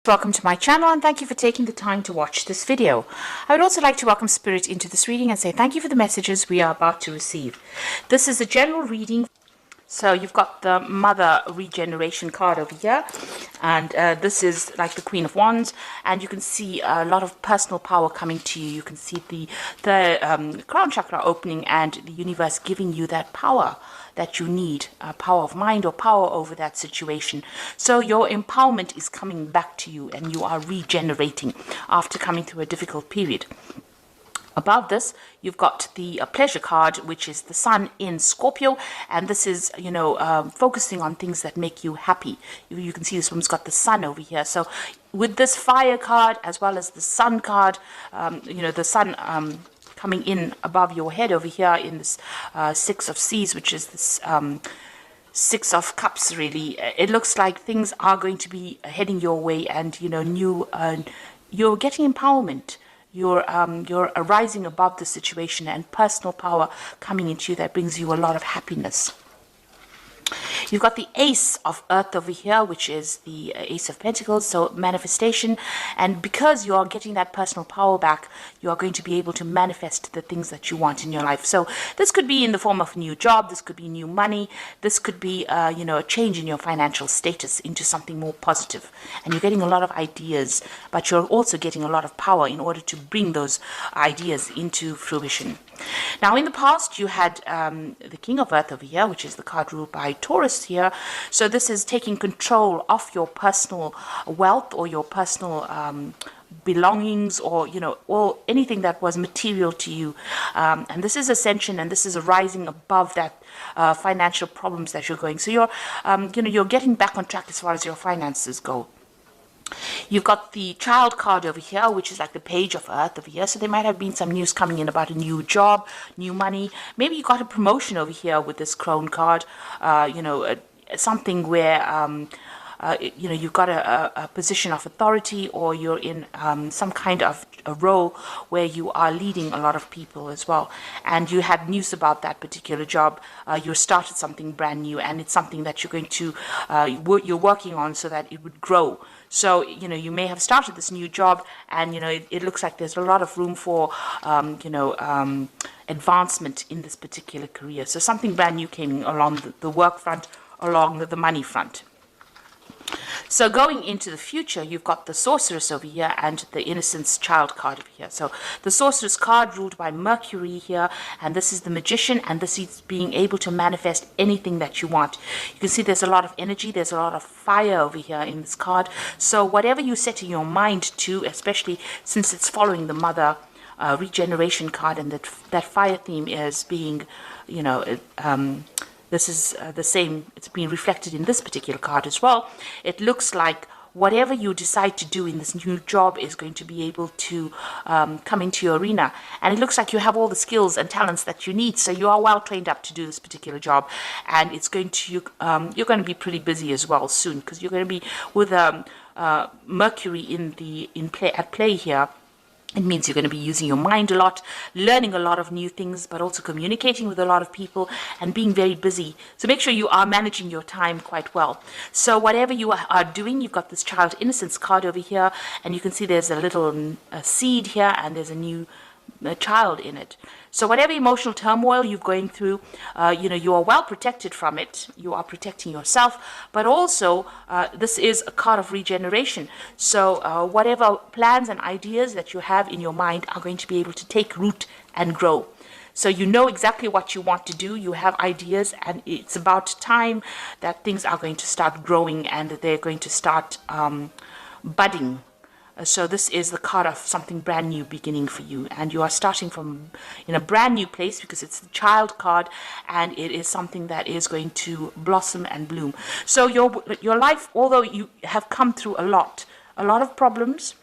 Welcome to my channel and thank you for taking the time to watch this video. I would also like to welcome Spirit into this reading and say thank you for the messages we are about to receive. This is a general reading. So you've got the Mother Regeneration card over here, and this is like the Queen of Wands, and you can see a lot of personal power coming to you. You can see the crown chakra opening and the universe giving you that power that you need, power of mind or power over that situation. So your empowerment is coming back to you and you are regenerating after coming through a difficult period. Above this, you've got the pleasure card, which is the Sun in Scorpio, and this is, focusing on things that make you happy. You can see this woman's got the Sun over here. So with this fire card, as well as the Sun card, the Sun coming in above your head over here in this Six of Seas, which is this Six of Cups, really. It looks like things are going to be heading your way, and, you're getting empowerment. You're rising above the situation and personal power coming into you that brings you a lot of happiness. You've got the Ace of Earth over here, which is the Ace of Pentacles, so manifestation. And because you are getting that personal power back, you are going to be able to manifest the things that you want in your life. So this could be in the form of a new job, this could be new money, this could be, a change in your financial status into something more positive. And you're getting a lot of ideas, but you're also getting a lot of power in order to bring those ideas into fruition. Now, in the past, you had the King of Earth over here, which is the card ruled by Taurus here. So this is taking control of your personal wealth or your personal belongings, or anything that was material to you. And this is ascension, and this is a rising above that financial problems that you're going. So you're getting back on track as far as your finances go. You've got the Child card over here, which is like the Page of Earth over here. So there might have been some news coming in about a new job, new money. Maybe you got a promotion over here with this Crone card. Something where you've got a position of authority, or you're in some kind of a role where you are leading a lot of people as well. And you had news about that particular job. You started something brand new, and it's something that you're going to you're working on so that it would grow. So, you may have started this new job, and, it looks like there's a lot of room for, advancement in this particular career. So something brand new came along the work front, along the money front. So going into the future, you've got the Sorceress over here and the Innocence Child card over here. So the Sorceress card ruled by Mercury here, and this is the Magician, and this is being able to manifest anything that you want. You can see there's a lot of energy, there's a lot of fire over here in this card. So whatever you set in your mind to, especially since it's following the Mother Regeneration card, and that fire theme is being, this is the same, it's being reflected in this particular card as well. It looks like whatever you decide to do in this new job is going to be able to come into your arena. And it looks like you have all the skills and talents that you need. So you are well trained up to do this particular job. And it's going to, you're going to be pretty busy as well soon, because you're going to be with Mercury at play here. It means you're going to be using your mind a lot, learning a lot of new things, but also communicating with a lot of people and being very busy. So make sure you are managing your time quite well. So whatever you are doing, you've got this Child Innocence card over here, and you can see there's a little seed here, and there's a new child in it. So whatever emotional turmoil you're going through, you are well protected from it. You are protecting yourself, but also this is a card of regeneration. So whatever plans and ideas that you have in your mind are going to be able to take root and grow. So you know exactly what you want to do. You have ideas, and it's about time that things are going to start growing and that they're going to start budding. So this is the card of something brand new beginning for you, and you are starting from in a brand new place, because it's the Child card, and it is something that is going to blossom and bloom. So your life, although you have come through a lot of problems,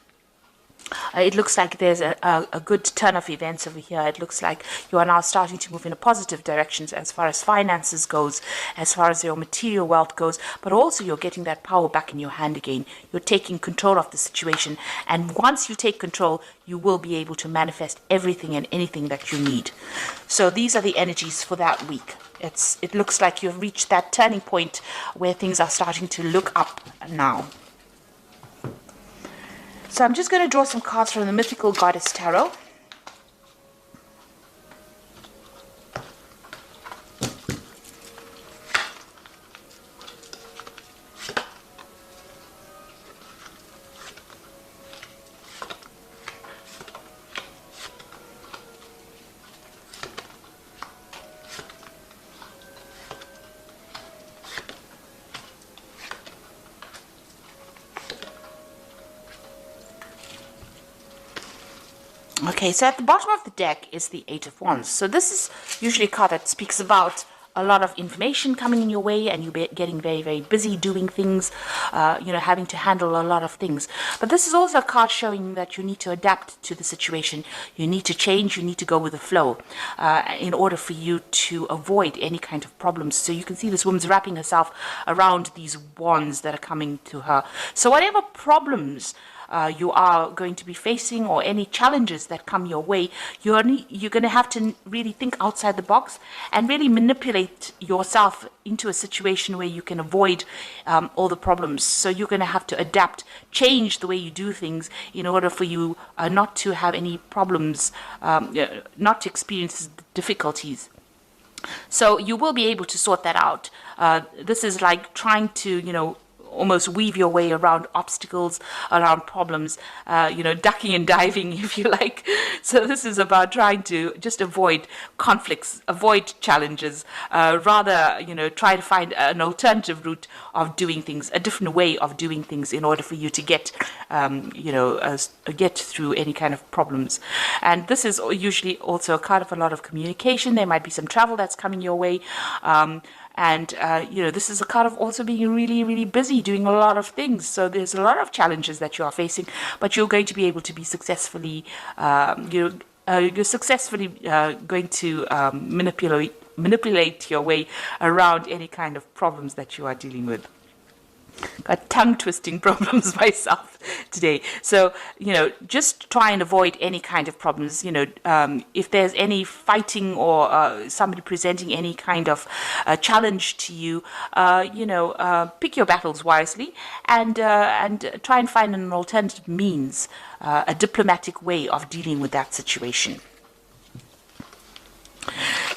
it looks like there's a good turn of events over here. It looks like you are now starting to move in a positive direction as far as finances goes, as far as your material wealth goes, but also you're getting that power back in your hand again. You're taking control of the situation, and once you take control, you will be able to manifest everything and anything that you need. So these are the energies for that week. It looks like you've reached that turning point where things are starting to look up now. So I'm just going to draw some cards from the Mythical Goddess Tarot. Okay, so at the bottom of the deck is the Eight of Wands. So this is usually a card that speaks about a lot of information coming in your way and you getting very, very busy doing things, having to handle a lot of things. But this is also a card showing that you need to adapt to the situation. You need to change, you need to go with the flow in order for you to avoid any kind of problems. So you can see this woman's wrapping herself around these wands that are coming to her. So whatever problems you are going to be facing or any challenges that come your way, you're going to have to really think outside the box and really manipulate yourself into a situation where you can avoid all the problems. So you're going to have to adapt, change the way you do things in order for you not to have any problems, not to experience difficulties. So you will be able to sort that out. This is like trying to, almost weave your way around obstacles, around problems, ducking and diving, if you like. So this is about trying to just avoid conflicts, avoid challenges, rather, try to find an alternative route of doing things, a different way of doing things in order for you to get, get through any kind of problems. And this is usually also a card of a lot of communication. There might be some travel that's coming your way. This is a card of also being really, really busy doing a lot of things. So there's a lot of challenges that you are facing, but you're going to be able to be successfully, you're successfully going to manipulate your way around any kind of problems that you are dealing with. Got tongue-twisting problems myself today. So, just try and avoid any kind of problems. If there's any fighting or somebody presenting any kind of challenge to you, pick your battles wisely and try and find an alternative means, a diplomatic way of dealing with that situation.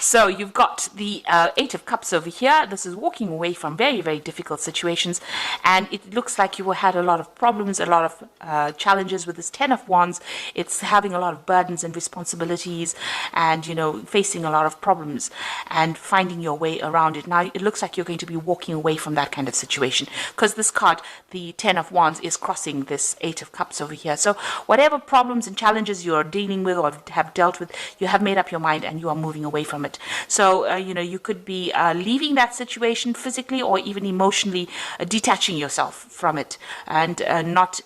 So you've got the Eight of Cups over here. This is walking away from very, very difficult situations. And it looks like you had a lot of problems, a lot of challenges with this Ten of Wands. It's having a lot of burdens and responsibilities and, facing a lot of problems and finding your way around it. Now, it looks like you're going to be walking away from that kind of situation because this card, the Ten of Wands, is crossing this Eight of Cups over here. So whatever problems and challenges you're dealing with or have dealt with, you have made up your mind and you are moving away from it. So, you could be leaving that situation physically or even emotionally, detaching yourself from it and not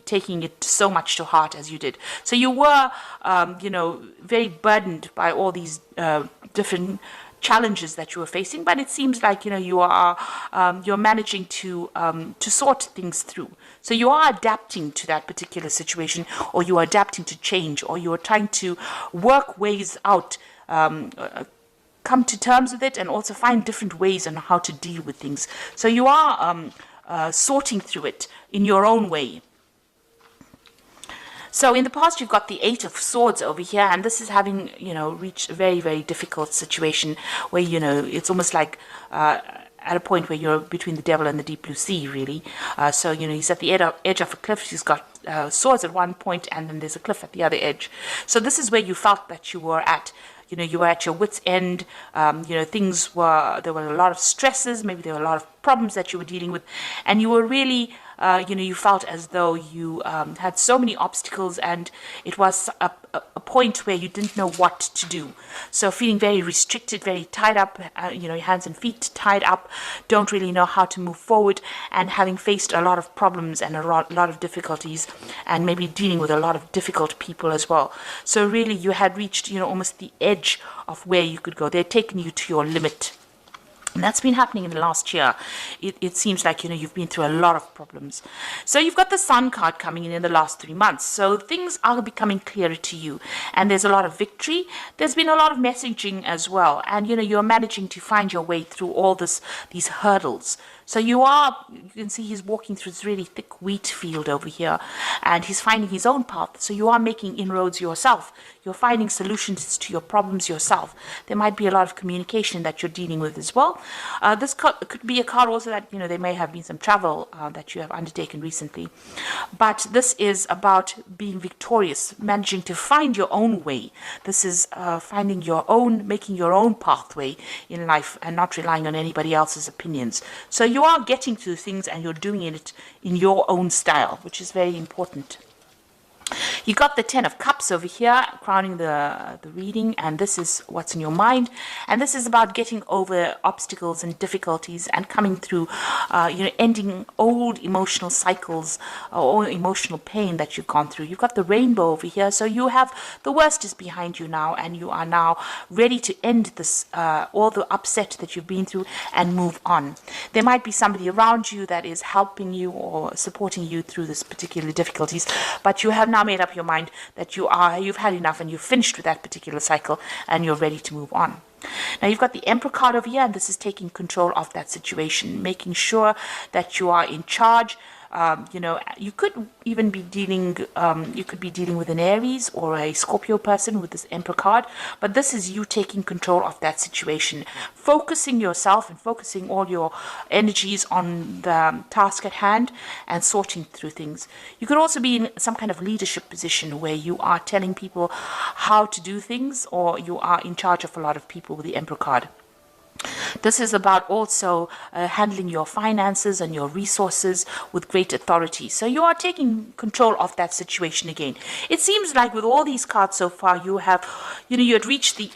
taking it so much to heart as you did. So you were, very burdened by all these different challenges that you were facing, but it seems like you're managing to sort things through. So you are adapting to that particular situation, or you are adapting to change, or you are trying to work ways out, come to terms with it, and also find different ways on how to deal with things. So you are sorting through it in your own way. So in the past, you've got the Eight of Swords over here, and this is having, reached a very, very difficult situation where, it's almost like at a point where you're between the devil and the deep blue sea, really. So, he's at the edge of a cliff. He's got swords at one point, and then there's a cliff at the other edge. So this is where you felt that you were at. You were at your wit's end. There were a lot of stresses. Maybe there were a lot of problems that you were dealing with, and you were really, you felt as though you had so many obstacles, and it was a point where you didn't know what to do. So feeling very restricted, very tied up, your hands and feet tied up, don't really know how to move forward, and having faced a lot of problems and a lot of difficulties, and maybe dealing with a lot of difficult people as well. So really you had reached, almost the edge of where you could go. They'd taken you to your limit. And that's been happening in the last year. It seems like, you've been through a lot of problems. So you've got the Sun card coming in the last 3 months. So things are becoming clearer to you. And there's a lot of victory. There's been a lot of messaging as well. And, you're managing to find your way through all these hurdles. So you can see he's walking through this really thick wheat field over here. and he's finding his own path. So you are making inroads yourself. You're finding solutions to your problems yourself. There might be a lot of communication that you're dealing with as well. This could be a card also that, there may have been some travel that you have undertaken recently. But this is about being victorious, managing to find your own way. This is finding your own, making your own pathway in life and not relying on anybody else's opinions. So you are getting to things and you're doing it in your own style, which is very important. You got the 10 of Cups over here, crowning the reading, and this is what's in your mind. And this is about getting over obstacles and difficulties and coming through, ending old emotional cycles or emotional pain that you've gone through. You've got the Rainbow over here, so you have the worst is behind you now, and you are now ready to end this, all the upset that you've been through and move on. There might be somebody around you that is helping you or supporting you through this particular difficulties, but you have now made up your mind that you've had enough and you've finished with that particular cycle and you're ready to move on. Now you've got the Emperor card over here, and this is taking control of that situation, making sure that you are in charge. You could even be dealing, with an Aries or a Scorpio person with this Emperor card, but this is you taking control of that situation, focusing yourself and focusing all your energies on the task at hand and sorting through things. You could also be in some kind of leadership position where you are telling people how to do things, or you are in charge of a lot of people with the Emperor card. This is about also handling your finances and your resources with great authority. So you are taking control of that situation again. It seems like with all these cards so far, you have, you had reached the,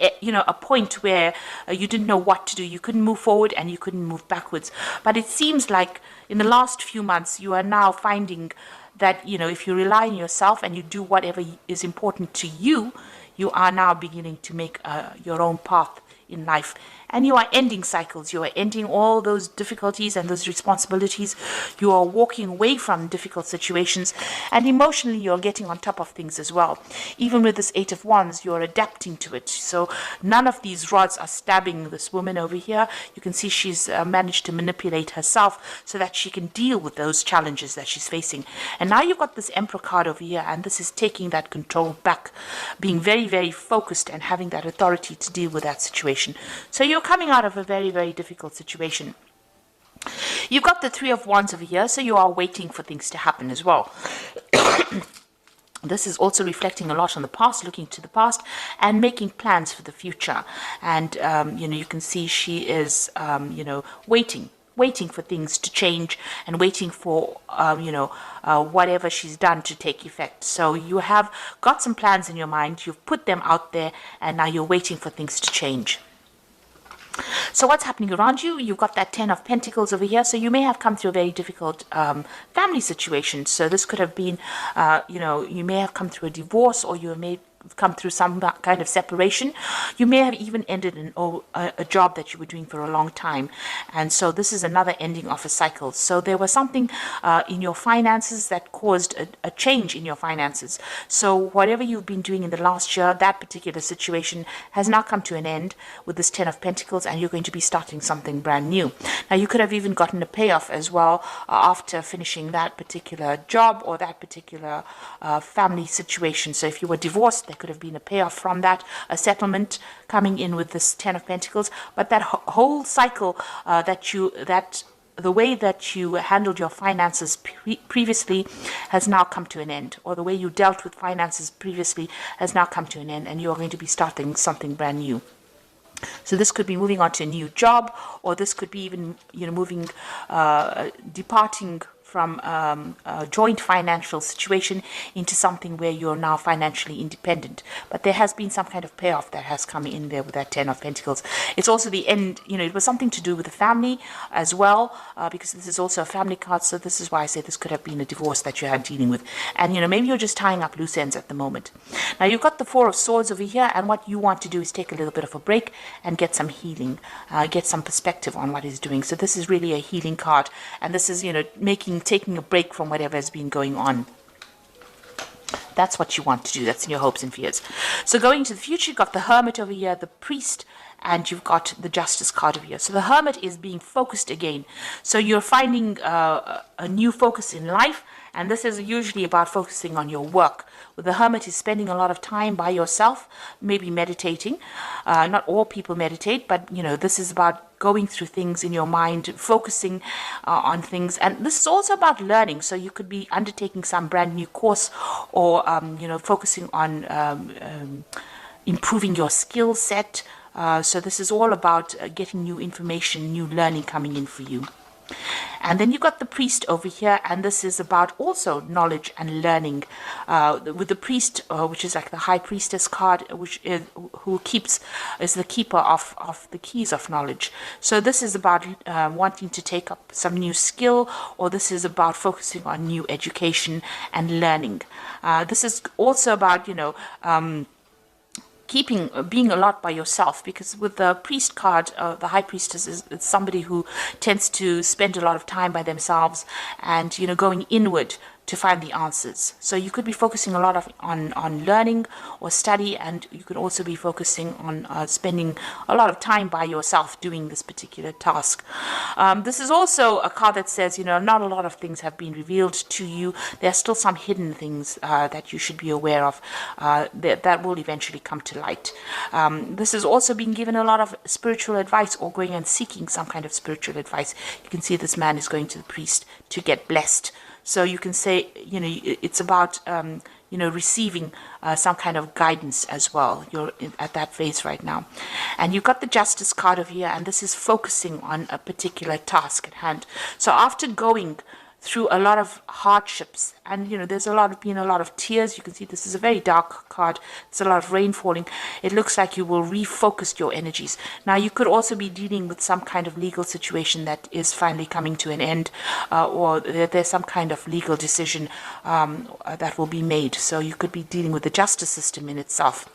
a point where you didn't know what to do. You couldn't move forward and you couldn't move backwards. But it seems like in the last few months, you are now finding that, if you rely on yourself and you do whatever is important to you, you are now beginning to make your own path in life. And you are ending cycles. You are ending all those difficulties and those responsibilities. You are walking away from difficult situations. And emotionally, you're getting on top of things as well. Even with this 8 of Wands, you're adapting to it. So none of these rods are stabbing this woman over here. You can see she's managed to manipulate herself so that she can deal with those challenges that she's facing. And now you've got this Emperor card over here, and this is taking that control back, being very, very focused and having that authority to deal with that situation. So you're coming out of a very, very difficult situation. You've got the 3 of Wands over here, so you are waiting for things to happen as well. This is also reflecting a lot on the past, looking to the past and making plans for the future. And, you can see she is, waiting for things to change and waiting for, whatever she's done to take effect. So you have got some plans in your mind, you've put them out there, and now you're waiting for things to change. So what's happening around you? You've got that 10 of Pentacles over here. So you may have come through a very difficult family situation. So this could have been, you may have come through a divorce, or you may come through some kind of separation. You may have even ended a job that you were doing for a long time. And so this is another ending of a cycle. So there was something in your finances that caused a change in your finances. So whatever you've been doing in the last year, that particular situation has now come to an end with this 10 of Pentacles, and you're going to be starting something brand new. Now you could have even gotten a payoff as well after finishing that particular job or that particular family situation. So if you were divorced, there could have been a payoff from that, a settlement coming in with this 10 of Pentacles. But that whole cycle the way that you handled your finances previously has now come to an end, or the way you dealt with finances previously has now come to an end, and you're going to be starting something brand new. So this could be moving on to a new job, or this could be even, departing from a joint financial situation into something where you're now financially independent. But there has been some kind of payoff that has come in there with that 10 of Pentacles. It's also the end, it was something to do with the family as well, because this is also a family card. So this is why I say this could have been a divorce that you had dealing with. And, maybe you're just tying up loose ends at the moment. Now you've got the 4 of Swords over here, and what you want to do is take a little bit of a break and get some healing, get some perspective on what he's doing. So this is really a healing card, and this is, taking a break from whatever has been going on. That's what you want to do. That's in your hopes and fears. So going to the future, you've got the Hermit over here, the Priest, and you've got the Justice card over here. So the Hermit is being focused again. So you're finding a new focus in life, And this is usually about focusing on your work. With the Hermit is spending a lot of time by yourself, maybe meditating. Not all people meditate, but this is about going through things in your mind, focusing on things. And this is also about learning. So you could be undertaking some brand new course, or focusing on improving your skill set. So this is all about getting new information, new learning coming in for you. And then you've got the Priest over here, and this is about also knowledge and learning. With the Priest, which is like the High Priestess card, which is the keeper of the keys of knowledge. So this is about wanting to take up some new skill, or this is about focusing on new education and learning. This is also about being a lot by yourself, because with the Priest card, the High Priestess is somebody who tends to spend a lot of time by themselves and going inward to find the answers. So you could be focusing a lot on learning or study, and you could also be focusing on spending a lot of time by yourself doing this particular task. This is also a card that says, not a lot of things have been revealed to you. There are still some hidden things that you should be aware of that will eventually come to light. This is also being given a lot of spiritual advice, or going and seeking some kind of spiritual advice. You can see this man is going to the Priest to get blessed. So you can say, it's about, receiving some kind of guidance as well. You're at that phase right now. And you've got the Justice card over here, and this is focusing on a particular task at hand. So after going through a lot of hardships, and there's been a lot of tears. You can see this is a very dark card. There's a lot of rain falling. It looks like you will refocus your energies. Now you could also be dealing with some kind of legal situation that is finally coming to an end, or there's some kind of legal decision that will be made. So you could be dealing with the justice system in itself.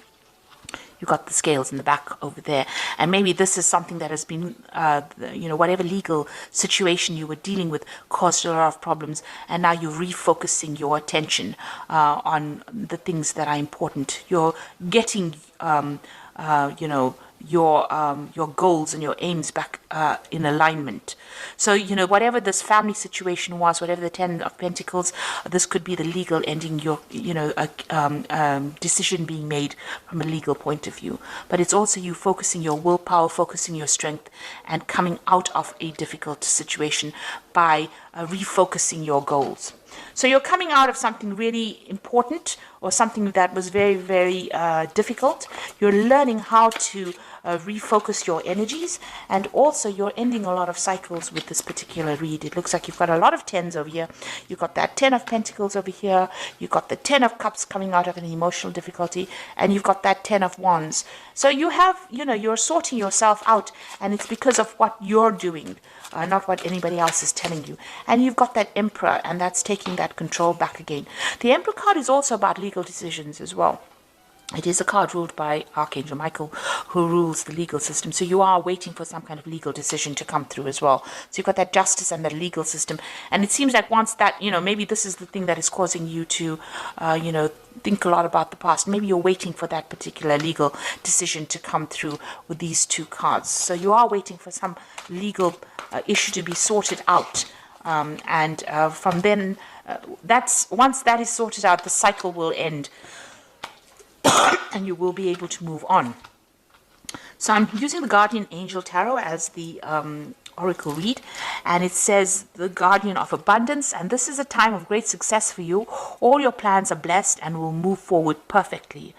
You've got the scales in the back over there. And maybe this is something that has been, whatever legal situation you were dealing with caused a lot of problems. And now you're refocusing your attention on the things that are important. You're getting, your goals and your aims back in alignment. So, whatever this family situation was, whatever the 10 of Pentacles, this could be the legal ending, your, decision being made from a legal point of view. But it's also you focusing your willpower, focusing your strength, and coming out of a difficult situation by refocusing your goals. So you're coming out of something really important, or something that was very, very difficult. You're learning how to refocus your energies, and also you're ending a lot of cycles with this particular read. It looks like you've got a lot of 10s over here. You've got that 10 of Pentacles over here. You've got the 10 of Cups coming out of an emotional difficulty, and you've got that 10 of Wands. So you have, you're sorting yourself out, and it's because of what you're doing, not what anybody else is telling you. And you've got that Emperor, and that's taking that control back again. The Emperor card is also about legal decisions as well. It is a card ruled by Archangel Michael, who rules the legal system. So you are waiting for some kind of legal decision to come through as well. So you've got that justice and the legal system. And it seems like once that, maybe this is the thing that is causing you to, think a lot about the past. Maybe you're waiting for that particular legal decision to come through with these two cards. So you are waiting for some legal issue to be sorted out. And from then, once that is sorted out, the cycle will end. And you will be able to move on. So I'm using the Guardian Angel Tarot as the oracle read, and it says the Guardian of Abundance, and this is a time of great success for you. All your plans are blessed and will move forward perfectly.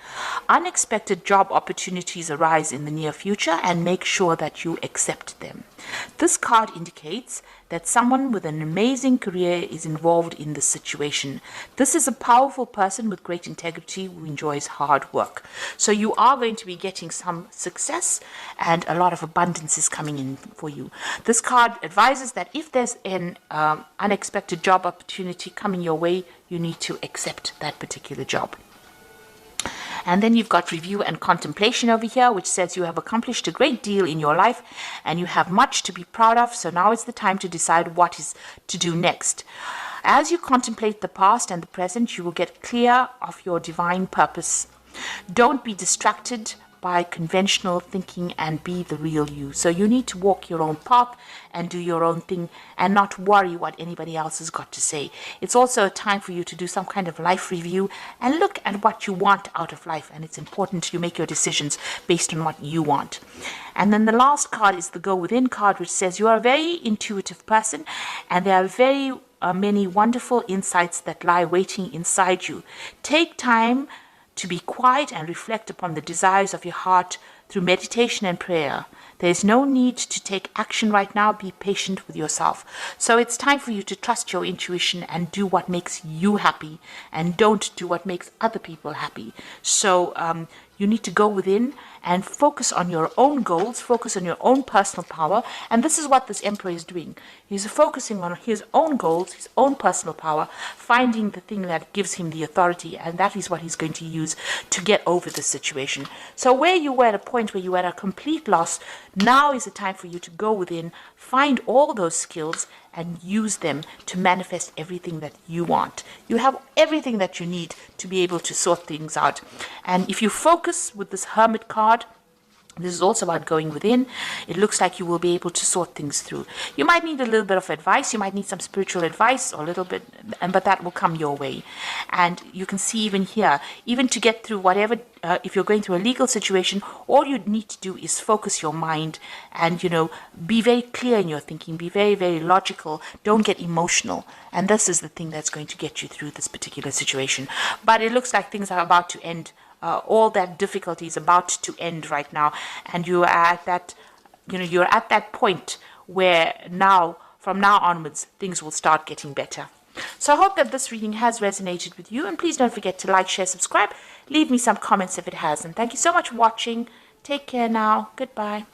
Unexpected job opportunities arise in the near future, and make sure that you accept them. This card indicates that someone with an amazing career is involved in this situation. This is a powerful person with great integrity who enjoys hard work. So you are going to be getting some success, and a lot of abundance is coming in for you. This card advises that if there's an unexpected job opportunity coming your way, you need to accept that particular job. And then you've got Review and Contemplation over here, which says you have accomplished a great deal in your life and you have much to be proud of. So now is the time to decide what is to do next. As you contemplate the past and the present, you will get clear of your divine purpose. Don't be distracted by conventional thinking and be the real you. So you need to walk your own path and do your own thing and not worry what anybody else has got to say. It's also a time for you to do some kind of life review and look at what you want out of life. And it's important you make your decisions based on what you want. And then the last card is the Go Within card, which says you are a very intuitive person and there are very many wonderful insights that lie waiting inside you. Take time to be quiet and reflect upon the desires of your heart through meditation and prayer. There is no need to take action right now. Be patient with yourself. So it's time for you to trust your intuition and do what makes you happy and don't do what makes other people happy. So you need to go within and focus on your own goals, focus on your own personal power. And this is what this Emperor is doing. He's focusing on his own goals, his own personal power, finding the thing that gives him the authority. And that is what he's going to use to get over the situation. So where you were at a point where you were at a complete loss, now is the time for you to go within, find all those skills and use them to manifest everything that you want. You have everything that you need to be able to sort things out. And if you focus with this Hermit card, this is also about going within. It looks like you will be able to sort things through. You might need a little bit of advice. You might need some spiritual advice or a little bit, but that will come your way. And you can see even here, even to get through whatever, if you're going through a legal situation, all you need to do is focus your mind and, be very clear in your thinking. Be very, very logical. Don't get emotional. And this is the thing that's going to get you through this particular situation. But it looks like things are about to end. All that difficulty is about to end right now, and you are at that, you're at that point where now, from now onwards, things will start getting better. So I hope that this reading has resonated with you, and please don't forget to like, share, subscribe. Leave me some comments if it has, and thank you so much for watching. Take care now. Goodbye.